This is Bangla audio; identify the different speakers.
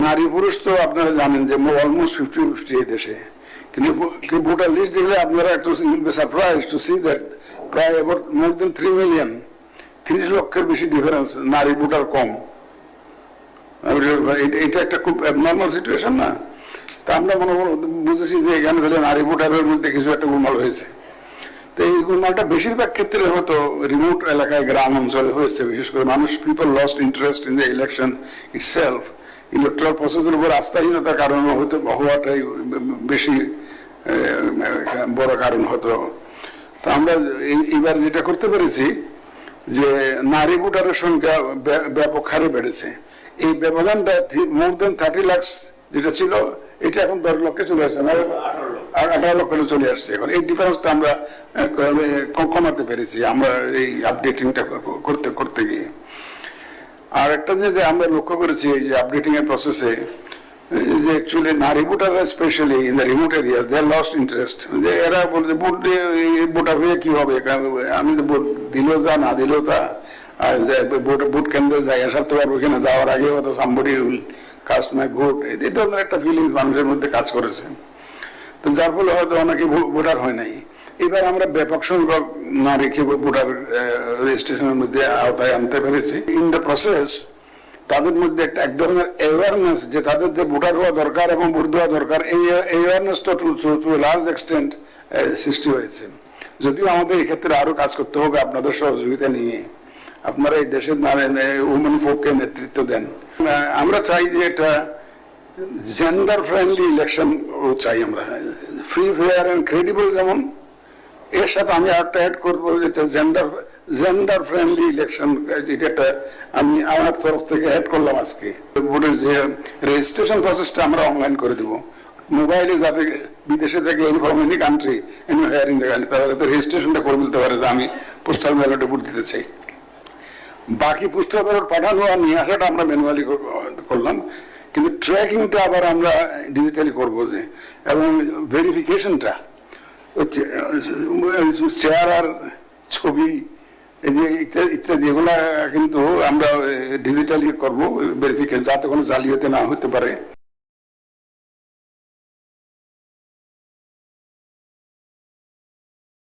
Speaker 1: নারী পুরুষ তো আপনারা জানেন যে অলমোস্ট 50-50 এই দেশে, কিন্তু ভোটার লিস্ট দেখলে আপনারা একটু সারপ্রাইজ টু সি দ্যাট প্রায় অ্যাবাউট মোর দেন 3 মিলিয়ন, 30 লক্ষের বেশি ডিফারেন্স, নারী ভোটার কম। এটা একটা খুব অ্যাবনর্মাল সিচুয়েশন না? তা আমরা মনে বুঝেছি যে এখানে তাহলে নারী ভোটারের মধ্যে কিছু একটা গোলমাল হয়েছে। তো এই গোলমালটা বেশিরভাগ ক্ষেত্রে হয়তো রিমোট এলাকায়, গ্রাম অঞ্চলে হয়েছে। বিশেষ করে মানুষ, people lost interest in the election itself. Electoral প্রসেসের উপর আস্থাহীনতার কারণে হয়তো হওয়াটাই বেশি বড় কারণ হতো। তো আমরা এইবার যেটা করতে পেরেছি যে নারী ভোটারের সংখ্যা ব্যাপক হারে বেড়েছে। এই ব্যবধানটা মোর দেন 30 লাখ যেটা ছিল, এটা এখন 10 লক্ষে চলে আসছে, 18 লক্ষে চলে আসছে। এখন এই ডিফারেন্সটা আমরা কমাতে পেরেছি আমরা এই আপডেটিংটা করতে করতে গিয়ে। আর একটা জিনিস যে আমরা লক্ষ্য করেছি এই যে আপডেটিং এর প্রসেসে, যে অ্যাকচুয়ালি নারী ভোটাররা specially in the remote area they lost interest. যে এরা বলছে ভোট দিয়ে ভোটার হয়ে কি হবে, আমি তো ভোট দিলেও যা, না দিলেও তা, আর ভোট কেন্দ্রে যাই আসার তো পারবো কিনা, যাওয়ার আগে হয়তো somebody will cast my vote, এই ধরনের একটা ফিলিংস মানুষের মধ্যে কাজ করেছে। তো যার ফলে হয়তো অনেকে ভোটার হয় নাই। এবার আমরা ব্যাপক সংখ্যক নারীকে ভোটার রেজিস্ট্রেশনের মধ্যে আওতায় আনতে পেরেছি। ইন দ্য প্রসেস তাদের মধ্যে একটা এক ধরনের অ্যাওয়ারনেস যে তাদের যে ভোটার হওয়া দরকার এবং ভোট দেওয়া দরকার, এই অ্যাওয়ারনেসটা টু লার্জ এক্সটেন্ট সৃষ্টি হয়েছে। যদিও আমাদের এক্ষেত্রে আরো কাজ করতে হবে আপনাদের সহযোগিতা নিয়ে। আপনারা এই দেশের উমেন ফোককে নেতৃত্ব দেন। আমরা চাই যে এটা জেন্ডার ফ্রেন্ডলি ইলেকশন চাই আমরা, ফ্রি ফেয়ার এন্ড ক্রেডিবল। যেমন এর সাথে আমি একটা অ্যাড করবো, যেটা জেন্ডার ফ্রেন্ডলি ইলেকশন, এটা আমি আমার তরফ থেকে অ্যাড করলাম আজকে। ভোটের যে রেজিস্ট্রেশন প্রসেসটা আমরা অনলাইন করে দেবো মোবাইলে, যাতে বিদেশে থেকে from any country anywhere in the country তারা যাতে রেজিস্ট্রেশনটা করে দিতে পারে যে আমি পোস্টাল ব্যালটে ভোট দিতে চাই। বাকি পোস্টাল ব্যালট পাঠানো আর নিয়ে আসাটা আমরা ম্যানুয়ালি করলাম, কিন্তু ট্র্যাকিংটা আবার আমরা ডিজিটালি করবো যে, এবং ভেরিফিকেশনটা চেহারা আর ছবি এই যে ইত্যাদি এগুলা কিন্তু আমরা ডিজিটালি করবো ভেরিফিকেশন, যাতে কোনো জালিয়াতি না হতে পারে।